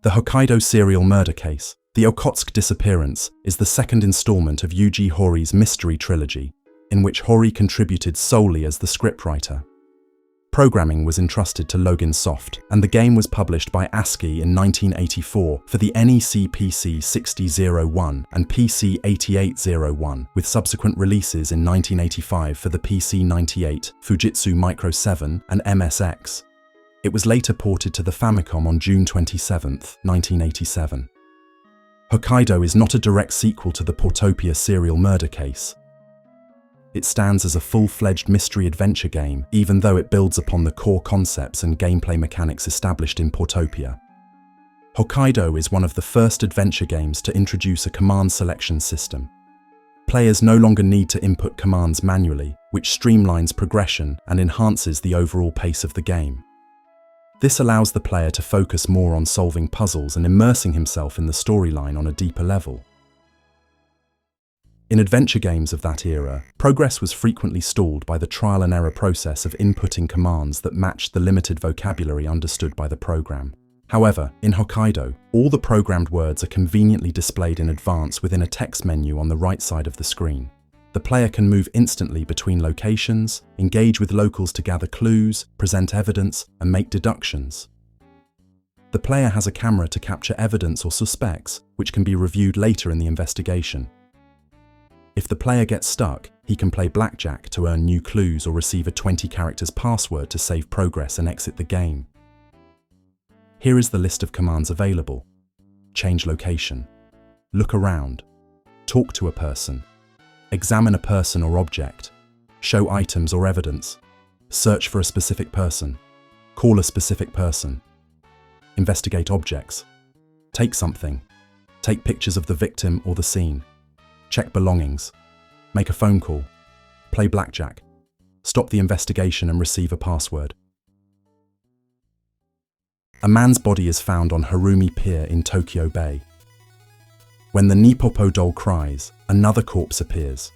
The Hokkaido serial murder case, the Okhotsk Disappearance, is the second installment of Yuji Horí's mystery trilogy, in which Horii contributed solely as the scriptwriter. Programming was entrusted to Login Soft, and the game was published by ASCII in 1984 for the NEC PC 6001 and PC 8801, with subsequent releases in 1985 for the PC 98, Fujitsu Micro 7, and MSX. It was later ported to the Famicom on June 27, 1987. Hokkaido is not a direct sequel to the Portopia serial murder case. It stands as a full-fledged mystery-adventure game, even though it builds upon the core concepts and gameplay mechanics established in Portopia. Hokkaido is one of the first adventure games to introduce a command selection system. Players no longer need to input commands manually, which streamlines progression and enhances the overall pace of the game. This allows the player to focus more on solving puzzles and immersing himself in the storyline on a deeper level. In adventure games of that era, progress was frequently stalled by the trial and error process of inputting commands that matched the limited vocabulary understood by the program. However, in Hokkaido, all the programmed words are conveniently displayed in advance within a text menu on the right side of the screen. The player can move instantly between locations, engage with locals to gather clues, present evidence, and make deductions. The player has a camera to capture evidence or suspects, which can be reviewed later in the investigation. If the player gets stuck, he can play blackjack to earn new clues or receive a 20 characters password to save progress and exit the game. Here is the list of commands available. Change location. Look around. Talk to a person. Examine a person or object. Show items or evidence. Search for a specific person. Call a specific person. Investigate objects. Take something. Take pictures of the victim or the scene. Check belongings. Make a phone call. Play blackjack. Stop the investigation and receive a password. A man's body is found on Harumi Pier in Tokyo Bay. When the Nipopo doll cries, another corpse appears.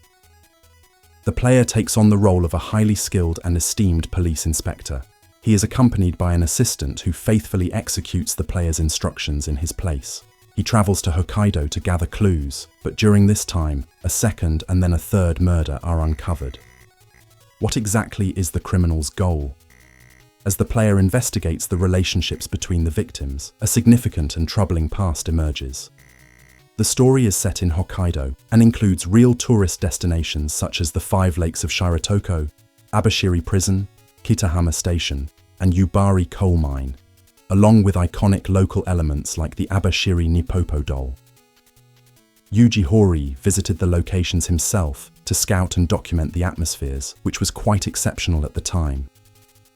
The player takes on the role of a highly skilled and esteemed police inspector. He is accompanied by an assistant who faithfully executes the player's instructions in his place. He travels to Hokkaido to gather clues, but during this time, a second and then a third murder are uncovered. What exactly is the criminal's goal? As the player investigates the relationships between the victims, a significant and troubling past emerges. The story is set in Hokkaido and includes real tourist destinations such as the 5 lakes of Shiratoko, Abashiri Prison, Kitahama Station, and Yubari Coal Mine, along with iconic local elements like the Abashiri Nipopo doll. Yuji Horii visited the locations himself to scout and document the atmospheres, which was quite exceptional at the time.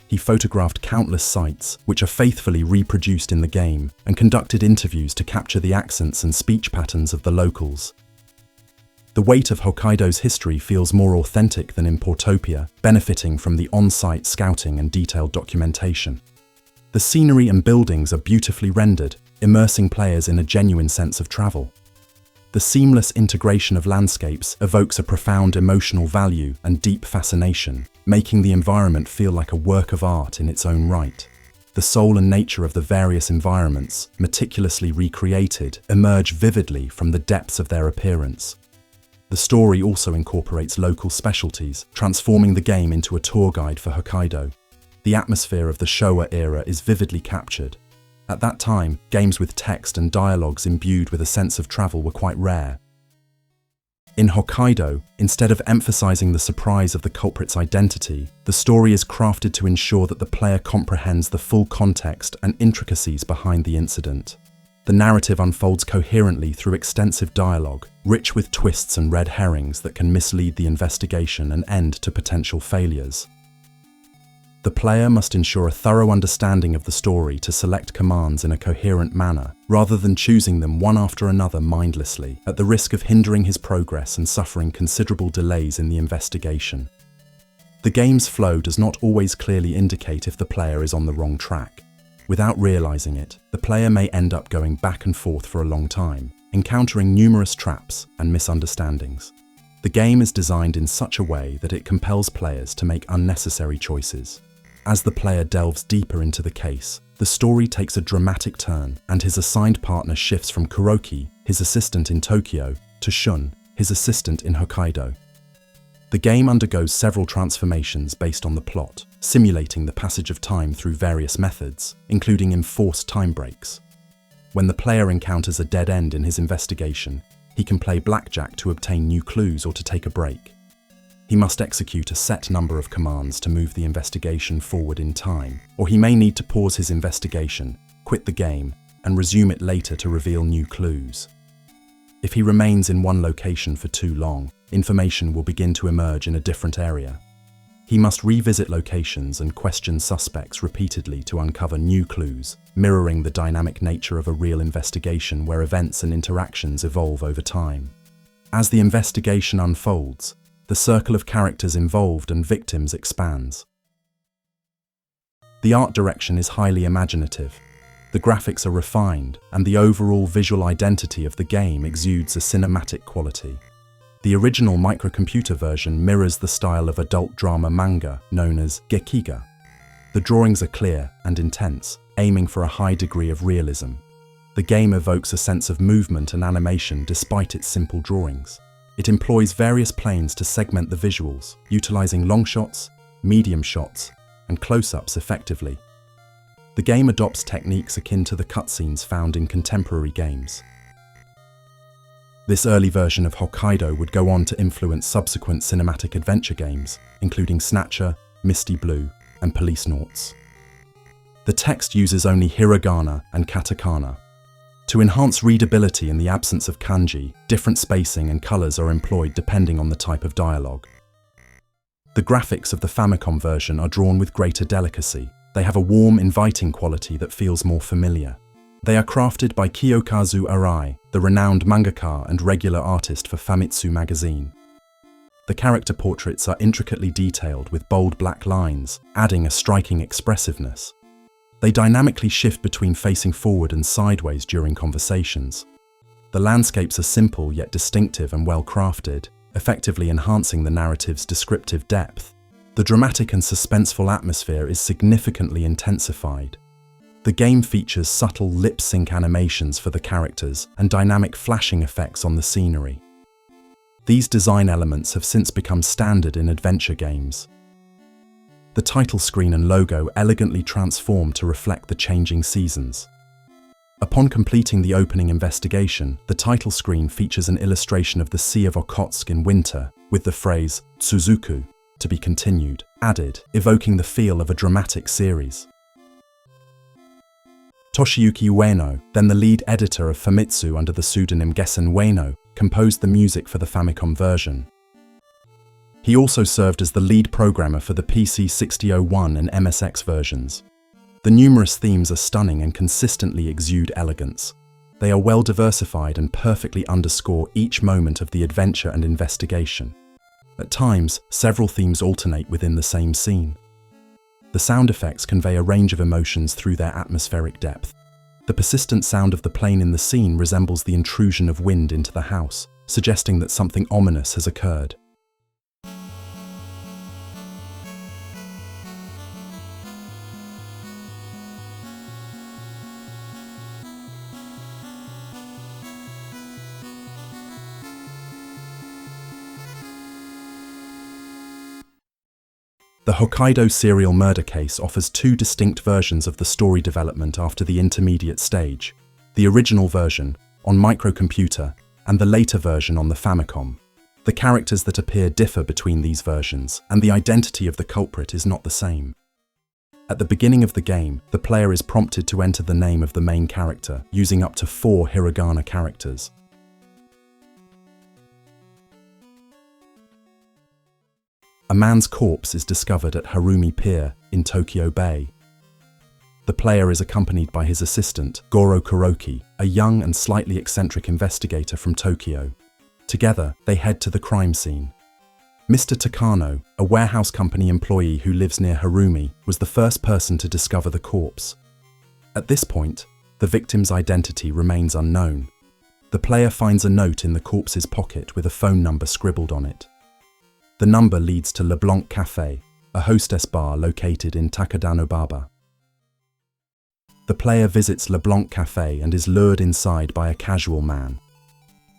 He photographed countless sites, which are faithfully reproduced in the game, and conducted interviews to capture the accents and speech patterns of the locals. The weight of Hokkaido's history feels more authentic than in Portopia, benefiting from the on-site scouting and detailed documentation. The scenery and buildings are beautifully rendered, immersing players in a genuine sense of travel. The seamless integration of landscapes evokes a profound emotional value and deep fascination, making the environment feel like a work of art in its own right. The soul and nature of the various environments, meticulously recreated, emerge vividly from the depths of their appearance. The story also incorporates local specialties, transforming the game into a tour guide for Hokkaido. The atmosphere of the Showa era is vividly captured. At that time, games with text and dialogues imbued with a sense of travel were quite rare. In Hokkaido, instead of emphasizing the surprise of the culprit's identity, the story is crafted to ensure that the player comprehends the full context and intricacies behind the incident. The narrative unfolds coherently through extensive dialogue, rich with twists and red herrings that can mislead the investigation and end to potential failures. The player must ensure a thorough understanding of the story to select commands in a coherent manner, rather than choosing them one after another mindlessly, at the risk of hindering his progress and suffering considerable delays in the investigation. The game's flow does not always clearly indicate if the player is on the wrong track. Without realizing it, the player may end up going back and forth for a long time, encountering numerous traps and misunderstandings. The game is designed in such a way that it compels players to make unnecessary choices. As the player delves deeper into the case, the the story takes a dramatic turn and his assigned partner shifts from Kuroki, his assistant in Tokyo, to Shun, his assistant in Hokkaido. The game undergoes several transformations based on the plot, simulating the passage of time through various methods, including enforced time breaks. When the player encounters a dead end in his investigation, he can play blackjack to obtain new clues or to take a break. He must execute a set number of commands to move the investigation forward in time, or he may need to pause his investigation, quit the game, and resume it later to reveal new clues. If he remains in one location for too long, information will begin to emerge in a different area. He must revisit locations and question suspects repeatedly to uncover new clues, mirroring the dynamic nature of a real investigation where events and interactions evolve over time. As the investigation unfolds, the circle of characters involved and victims expands. The art direction is highly imaginative. The graphics are refined, and the overall visual identity of the game exudes a cinematic quality. The original microcomputer version mirrors the style of adult drama manga known as gekiga. The drawings are clear and intense, aiming for a high degree of realism. The game evokes a sense of movement and animation despite its simple drawings. It employs various planes to segment the visuals, utilizing long shots, medium shots, and close-ups effectively. The game adopts techniques akin to the cutscenes found in contemporary games. This early version of Hokkaido would go on to influence subsequent cinematic adventure games, including Snatcher, Misty Blue, and Policenauts. The text uses only hiragana and katakana. To enhance readability in the absence of kanji, different spacing and colors are employed depending on the type of dialogue. The graphics of the Famicom version are drawn with greater delicacy. They have a warm, inviting quality that feels more familiar. They are crafted by Kiyokazu Arai, the renowned mangaka and regular artist for Famitsu magazine. The character portraits are intricately detailed with bold black lines, adding a striking expressiveness. They dynamically shift between facing forward and sideways during conversations. The landscapes are simple yet distinctive and well crafted, effectively enhancing the narrative's descriptive depth. The dramatic and suspenseful atmosphere is significantly intensified. The game features subtle lip-sync animations for the characters and dynamic flashing effects on the scenery. These design elements have since become standard in adventure games. The title screen and logo elegantly transform to reflect the changing seasons. Upon completing the opening investigation, the title screen features an illustration of the Sea of Okhotsk in winter, with the phrase "Tsuzuku" to be continued added, evoking the feel of a dramatic series. Toshiyuki Ueno, then the lead editor of Famitsu under the pseudonym Gessen Ueno, composed the music for the Famicom version. He also served as the lead programmer for the PC 6001 and MSX versions. The numerous themes are stunning and consistently exude elegance. They are well diversified and perfectly underscore each moment of the adventure and investigation. At times, several themes alternate within the same scene. The sound effects convey a range of emotions through their atmospheric depth. The persistent sound of the plane in the scene resembles the intrusion of wind into the house, suggesting that something ominous has occurred. The Hokkaido serial murder case offers two distinct versions of the story development after the intermediate stage: the original version, on microcomputer, and the later version on the Famicom. The characters that appear differ between these versions, and the identity of the culprit is not the same. At the beginning of the game, the player is prompted to enter the name of the main character, using up to 4 hiragana characters. A man's corpse is discovered at Harumi Pier in Tokyo Bay. The player is accompanied by his assistant, Goro Kuroki, a young and slightly eccentric investigator from Tokyo. Together, they head to the crime scene. Mr. Takano, a warehouse company employee who lives near Harumi, was the first person to discover the corpse. At this point, the victim's identity remains unknown. The player finds a note in the corpse's pocket with a phone number scribbled on it. The number leads to Le Blanc Café, a hostess bar located in Takadanobaba. The player visits Le Blanc Cafe and is lured inside by a casual man.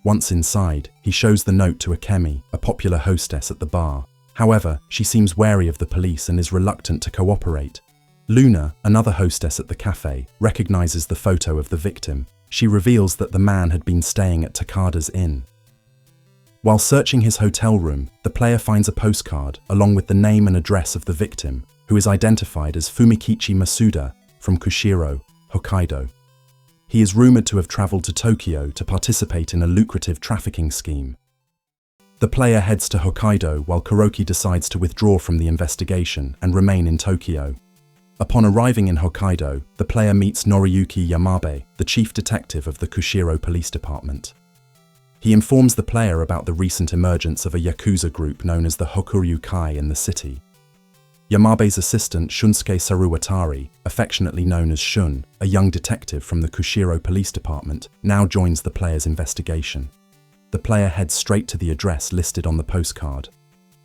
Once inside, he shows the note to Akemi, a popular hostess at the bar. However, she seems wary of the police and is reluctant to cooperate. Luna, another hostess at the cafe, recognizes the photo of the victim. She reveals that the man had been staying at Takada's inn. While searching his hotel room, the player finds a postcard along with the name and address of the victim, who is identified as Fumikichi Masuda from Kushiro, Hokkaido. He is rumored to have traveled to Tokyo to participate in a lucrative trafficking scheme. The player heads to Hokkaido while Kuroki decides to withdraw from the investigation and remain in Tokyo. Upon arriving in Hokkaido, the player meets Noriyuki Yamabe, the chief detective of the Kushiro Police Department. He informs the player about the recent emergence of a Yakuza group known as the Hokuryu Kai in the city. Yamabe's assistant Shunsuke Saruwatari, affectionately known as Shun, a young detective from the Kushiro Police Department, now joins the player's investigation. The player heads straight to the address listed on the postcard.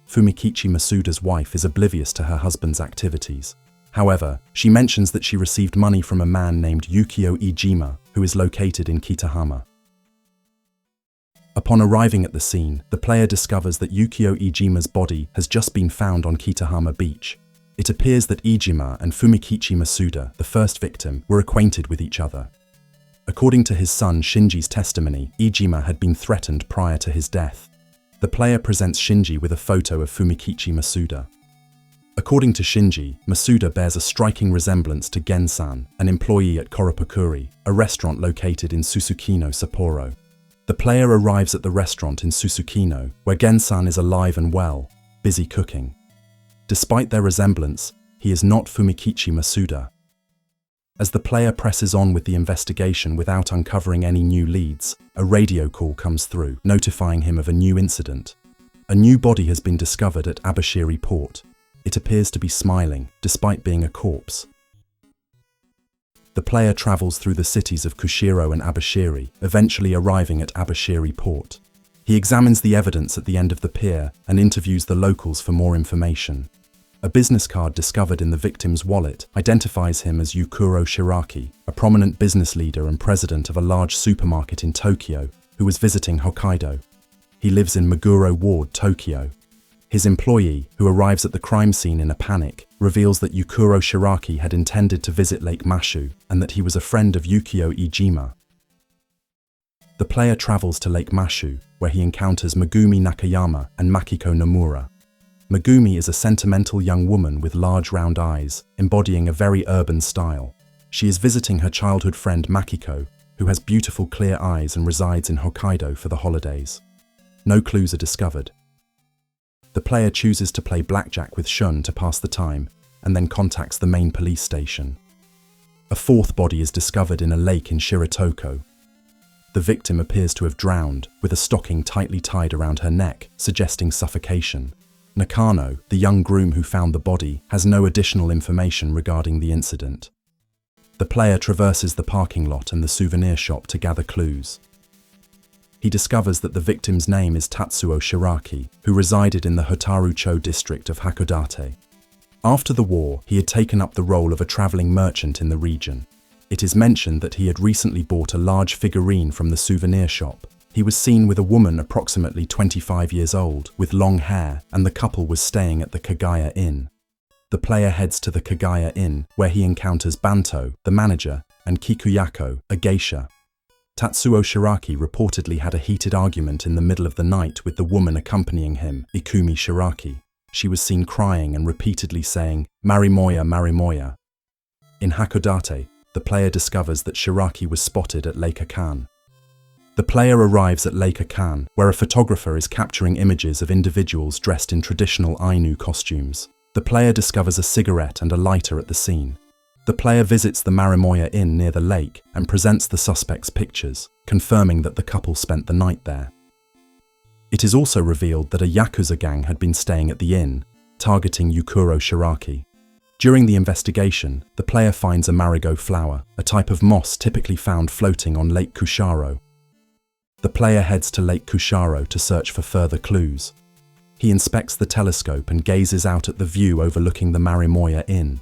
Fumikichi Masuda's wife is oblivious to her husband's activities. However, she mentions that she received money from a man named Yukio Iijima, who is located in Kitahama. Upon arriving at the scene, the player discovers that Yukio Iijima's body has just been found on Kitahama Beach. It appears that Iijima and Fumikichi Masuda, the first victim, were acquainted with each other. According to his son Shinji's testimony, Iijima had been threatened prior to his death. The player presents Shinji with a photo of Fumikichi Masuda. According to Shinji, Masuda bears a striking resemblance to Gen-san, an employee at Koropukuri, a restaurant located in Susukino, Sapporo. The player arrives at the restaurant in Susukino, where Gen-san is alive and well, busy cooking. Despite their resemblance, he is not Fumikichi Masuda. As the player presses on with the investigation without uncovering any new leads, a radio call comes through, notifying him of a new incident. A new body has been discovered at Abashiri Port. It appears to be smiling, despite being a corpse. The player travels through the cities of Kushiro and Abashiri, eventually arriving at Abashiri Port. He examines the evidence at the end of the pier and interviews the locals for more information. A business card discovered in the victim's wallet identifies him as Yukuro Shiraki, a prominent business leader and president of a large supermarket in Tokyo, who was visiting Hokkaido. He lives in Meguro Ward, Tokyo. His employee, who arrives at the crime scene in a panic, reveals that Yukuro Shiraki had intended to visit Lake Mashu and that he was a friend of Yukio Iijima. The player travels to Lake Mashu, where he encounters Megumi Nakayama and Makiko Nomura. Megumi is a sentimental young woman with large round eyes, embodying a very urban style. She is visiting her childhood friend Makiko, who has beautiful clear eyes and resides in Hokkaido for the holidays. No clues are discovered. The player chooses to play blackjack with Shun to pass the time, and then contacts the main police station. A fourth body is discovered in a lake in Shiratoko. The victim appears to have drowned, with a stocking tightly tied around her neck, suggesting suffocation. Nakano, the young groom who found the body, has no additional information regarding the incident. The player traverses the parking lot and the souvenir shop to gather clues. He discovers that the victim's name is Tatsuo Shiraki, who resided in the Hotarucho district of Hakodate. After the war, he had taken up the role of a traveling merchant in the region. It is mentioned that he had recently bought a large figurine from the souvenir shop. He was seen with a woman approximately 25 years old, with long hair, and the couple was staying at the Kagaya Inn. The player heads to the Kagaya Inn, where he encounters Banto, the manager, and Kikuyako, a geisha. Tatsuo Shiraki reportedly had a heated argument in the middle of the night with the woman accompanying him, Ikumi Shiraki. She was seen crying and repeatedly saying, "Marimoya, Marimoya." In Hakodate, the player discovers that Shiraki was spotted at Lake Akan. The player arrives at Lake Akan, where a photographer is capturing images of individuals dressed in traditional Ainu costumes. The player discovers a cigarette and a lighter at the scene. The player visits the Marimoya Inn near the lake and presents the suspect's pictures, confirming that the couple spent the night there. It is also revealed that a Yakuza gang had been staying at the inn, targeting Yukuro Shiraki. During the investigation, the player finds a marigot flower, a type of moss typically found floating on Lake Kusharo. The player heads to Lake Kusharo to search for further clues. He inspects the telescope and gazes out at the view overlooking the Marimoya Inn.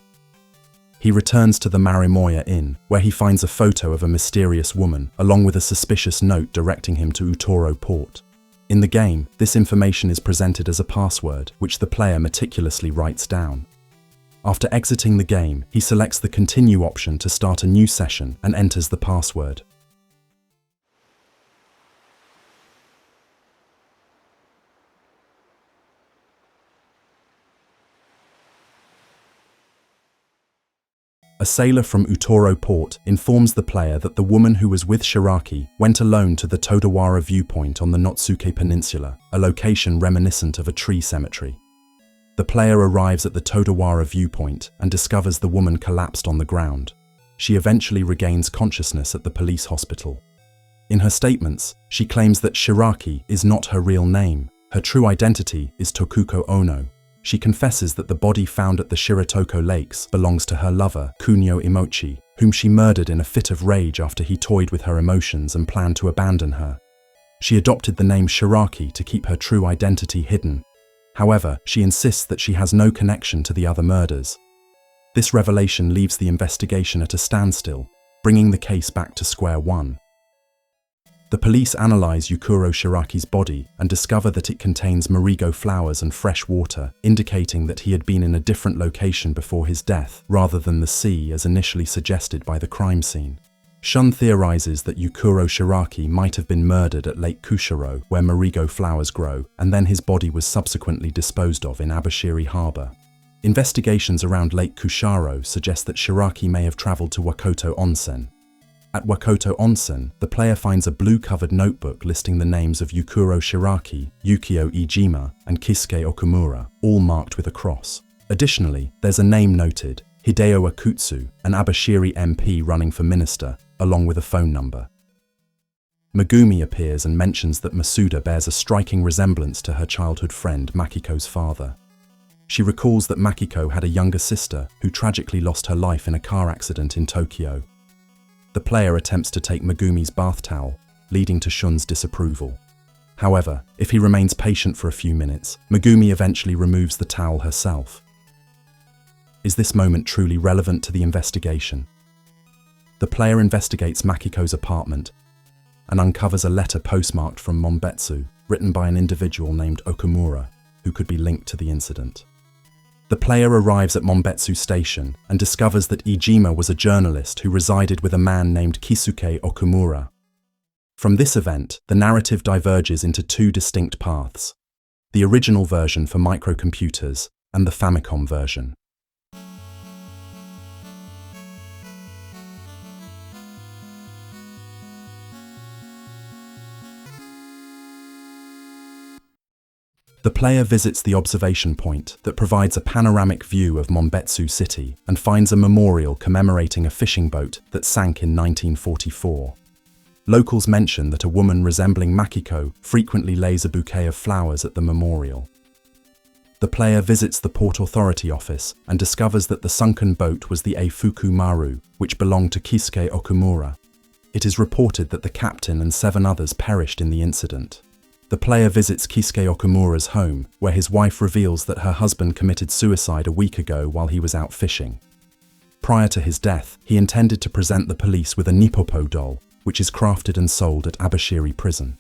He returns to the Marimoya Inn, where he finds a photo of a mysterious woman, along with a suspicious note directing him to Utoro Port. In the game, this information is presented as a password, which the player meticulously writes down. After exiting the game, he selects the Continue option to start a new session and enters the password. A sailor from Utoro Port informs the player that the woman who was with Shiraki went alone to the Todawara viewpoint on the Notsuke Peninsula, a location reminiscent of a tree cemetery. The player arrives at the Todawara viewpoint and discovers the woman collapsed on the ground. She eventually regains consciousness at the police hospital. In her statements, she claims that Shiraki is not her real name. Her true identity is Tokuko Ono. She confesses that the body found at the Shiratoko Lakes belongs to her lover, Kunio Imochi, whom she murdered in a fit of rage after he toyed with her emotions and planned to abandon her. She adopted the name Shiraki to keep her true identity hidden. However, she insists that she has no connection to the other murders. This revelation leaves the investigation at a standstill, bringing the case back to square one. The police analyze Yukuro Shiraki's body and discover that it contains marigo flowers and fresh water, indicating that he had been in a different location before his death, rather than the sea as initially suggested by the crime scene. Shun theorizes that Yukuro Shiraki might have been murdered at Lake Kushiro, where marigo flowers grow, and then his body was subsequently disposed of in Abashiri Harbor. Investigations around Lake Kushiro suggest that Shiraki may have traveled to Wakoto Onsen. At Wakoto Onsen, the player finds a blue-covered notebook listing the names of Yukuro Shiraki, Yukio Iijima, and Kisuke Okumura, all marked with a cross. Additionally, there's a name noted, Hideo Akutsu, an Abashiri MP running for minister, along with a phone number. Megumi appears and mentions that Masuda bears a striking resemblance to her childhood friend Makiko's father. She recalls that Makiko had a younger sister who tragically lost her life in a car accident in Tokyo. The player attempts to take Megumi's bath towel, leading to Shun's disapproval. However, if he remains patient for a few minutes, Megumi eventually removes the towel herself. Is this moment truly relevant to the investigation? The player investigates Makiko's apartment and uncovers a letter postmarked from Monbetsu, written by an individual named Okumura, who could be linked to the incident. The player arrives at Monbetsu Station and discovers that Iijima was a journalist who resided with a man named Kisuke Okumura. From this event, the narrative diverges into two distinct paths: the original version for microcomputers and the Famicom version. The player visits the observation point that provides a panoramic view of Monbetsu City and finds a memorial commemorating a fishing boat that sank in 1944. Locals mention that a woman resembling Makiko frequently lays a bouquet of flowers at the memorial. The player visits the Port Authority office and discovers that the sunken boat was the Eifuku Maru, which belonged to Kisuke Okumura. It is reported that the captain and 7 others perished in the incident. The player visits Kisuke Okumura's home, where his wife reveals that her husband committed suicide a week ago while he was out fishing. Prior to his death, he intended to present the police with a Nippopo doll, which is crafted and sold at Abashiri Prison.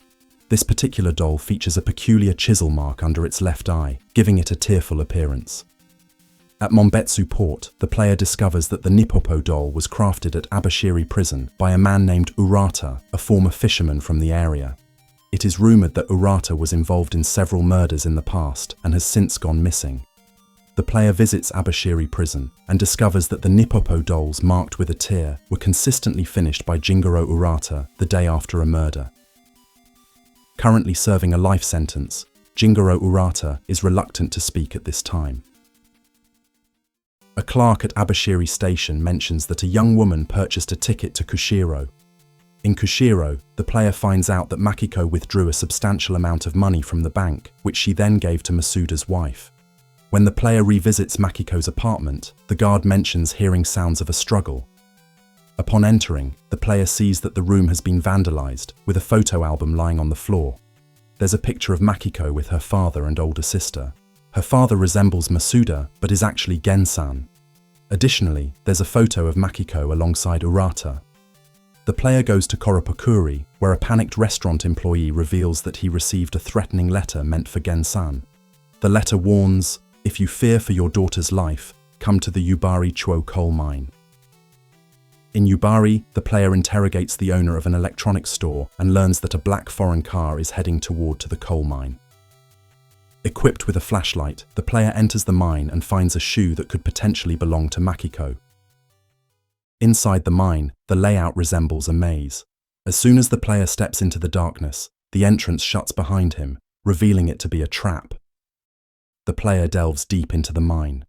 This particular doll features a peculiar chisel mark under its left eye, giving it a tearful appearance. At Monbetsu Port, the player discovers that the Nippopo doll was crafted at Abashiri Prison by a man named Urata, a former fisherman from the area. It is rumored that Urata was involved in several murders in the past and has since gone missing. The player visits Abashiri Prison and discovers that the Nippopo dolls marked with a tear were consistently finished by Jingoro Urata the day after a murder. Currently serving a life sentence, Jingoro Urata is reluctant to speak at this time. A clerk at Abashiri Station mentions that a young woman purchased a ticket to Kushiro. In Kushiro, the player finds out that Makiko withdrew a substantial amount of money from the bank, which she then gave to Masuda's wife. When the player revisits Makiko's apartment, the guard mentions hearing sounds of a struggle. Upon entering, the player sees that the room has been vandalized, with a photo album lying on the floor. There's a picture of Makiko with her father and older sister. Her father resembles Masuda, but is actually Gensan. Additionally, there's a photo of Makiko alongside Urata. The player goes to Koropokuri, where a panicked restaurant employee reveals that he received a threatening letter meant for Gen-san. The letter warns, "If you fear for your daughter's life, come to the Yubari Chuo coal mine." In Yubari, the player interrogates the owner of an electronics store and learns that a black foreign car is heading toward the coal mine. Equipped with a flashlight, the player enters the mine and finds a shoe that could potentially belong to Makiko. Inside the mine, the layout resembles a maze. As soon as the player steps into the darkness, the entrance shuts behind him, revealing it to be a trap. The player delves deep into the mine.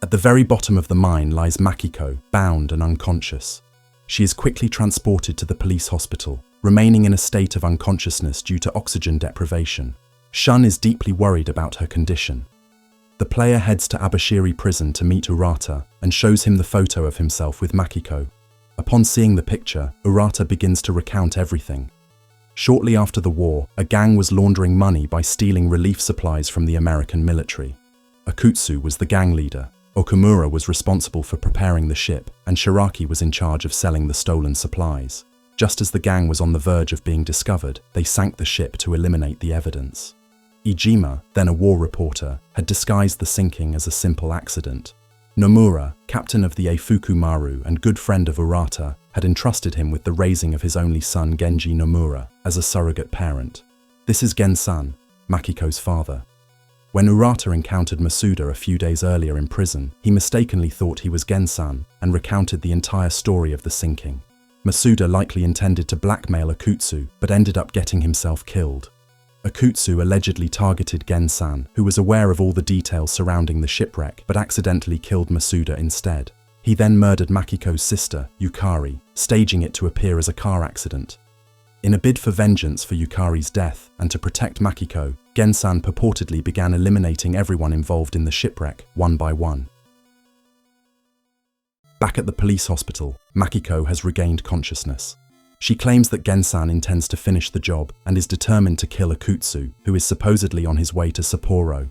At the very bottom of the mine lies Makiko, bound and unconscious. She is quickly transported to the police hospital, remaining in a state of unconsciousness due to oxygen deprivation. Shun is deeply worried about her condition. The player heads to Abashiri prison to meet Urata and shows him the photo of himself with Makiko. Upon seeing the picture, Urata begins to recount everything. Shortly after the war, a gang was laundering money by stealing relief supplies from the American military. Okhotsk was the gang leader. Okumura was responsible for preparing the ship, and Shiraki was in charge of selling the stolen supplies. Just as the gang was on the verge of being discovered, they sank the ship to eliminate the evidence. Ijima, then a war reporter, had disguised the sinking as a simple accident. Nomura, captain of the Eifuku Maru and good friend of Urata, had entrusted him with the raising of his only son Genji Nomura as a surrogate parent. This is Gen-san, Makiko's father. When Urata encountered Masuda a few days earlier in prison, he mistakenly thought he was Gen-san and recounted the entire story of the sinking. Masuda likely intended to blackmail Okhotsk, but ended up getting himself killed. Okhotsk allegedly targeted Gen-san, who was aware of all the details surrounding the shipwreck, but accidentally killed Masuda instead. He then murdered Makiko's sister, Yukari, staging it to appear as a car accident. In a bid for vengeance for Yukari's death and to protect Makiko, Gen-san purportedly began eliminating everyone involved in the shipwreck, one by one. Back at the police hospital, Makiko has regained consciousness. She claims that Gen-san intends to finish the job and is determined to kill Okhotsk, who is supposedly on his way to Sapporo.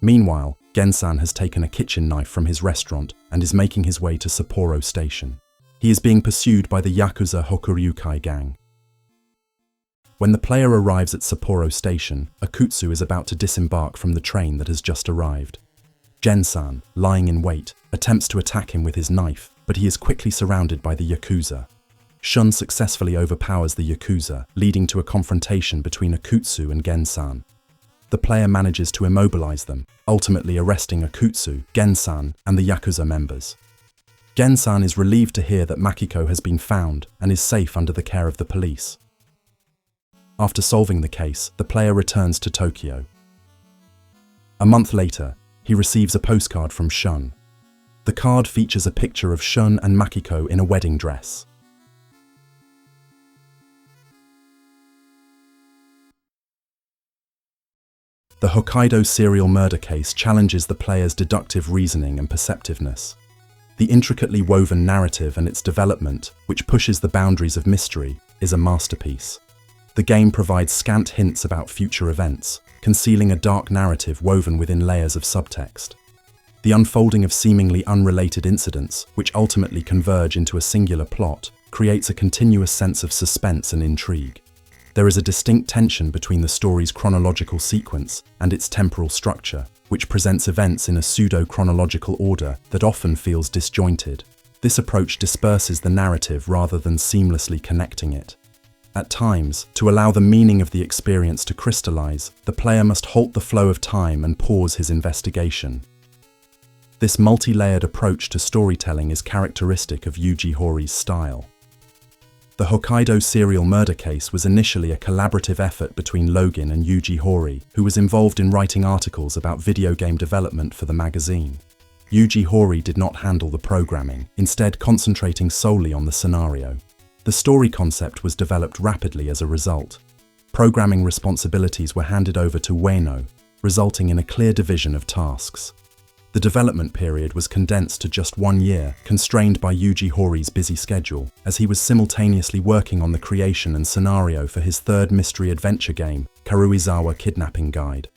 Meanwhile, Gen-san has taken a kitchen knife from his restaurant and is making his way to Sapporo station. He is being pursued by the Yakuza Hokuryukai gang. When the player arrives at Sapporo station, Okhotsk is about to disembark from the train that has just arrived. Gen-san, lying in wait, attempts to attack him with his knife, but he is quickly surrounded by the Yakuza. Shun successfully overpowers the Yakuza, leading to a confrontation between Okhotsk and Gen-san. The player manages to immobilize them, ultimately arresting Okhotsk, Gen-san, and the Yakuza members. Gen-san is relieved to hear that Makiko has been found and is safe under the care of the police. After solving the case, the player returns to Tokyo. A month later, he receives a postcard from Shun. The card features a picture of Shun and Makiko in a wedding dress. The Hokkaido serial murder case challenges the player's deductive reasoning and perceptiveness. The intricately woven narrative and its development, which pushes the boundaries of mystery, is a masterpiece. The game provides scant hints about future events, concealing a dark narrative woven within layers of subtext. The unfolding of seemingly unrelated incidents, which ultimately converge into a singular plot, creates a continuous sense of suspense and intrigue. There is a distinct tension between the story's chronological sequence and its temporal structure, which presents events in a pseudo-chronological order that often feels disjointed. This approach disperses the narrative rather than seamlessly connecting it. At times, to allow the meaning of the experience to crystallize, the player must halt the flow of time and pause his investigation. This multi-layered approach to storytelling is characteristic of Yuji Horí's style. The Hokkaido serial murder case was initially a collaborative effort between Login and Yuji Horii, who was involved in writing articles about video game development for the magazine. Yuji Horii did not handle the programming, instead concentrating solely on the scenario. The story concept was developed rapidly as a result. Programming responsibilities were handed over to Ueno, resulting in a clear division of tasks. The development period was condensed to just 1 year, constrained by Yuji Horí's busy schedule, as he was simultaneously working on the creation and scenario for his third mystery adventure game, Karuizawa Kidnapping Guide.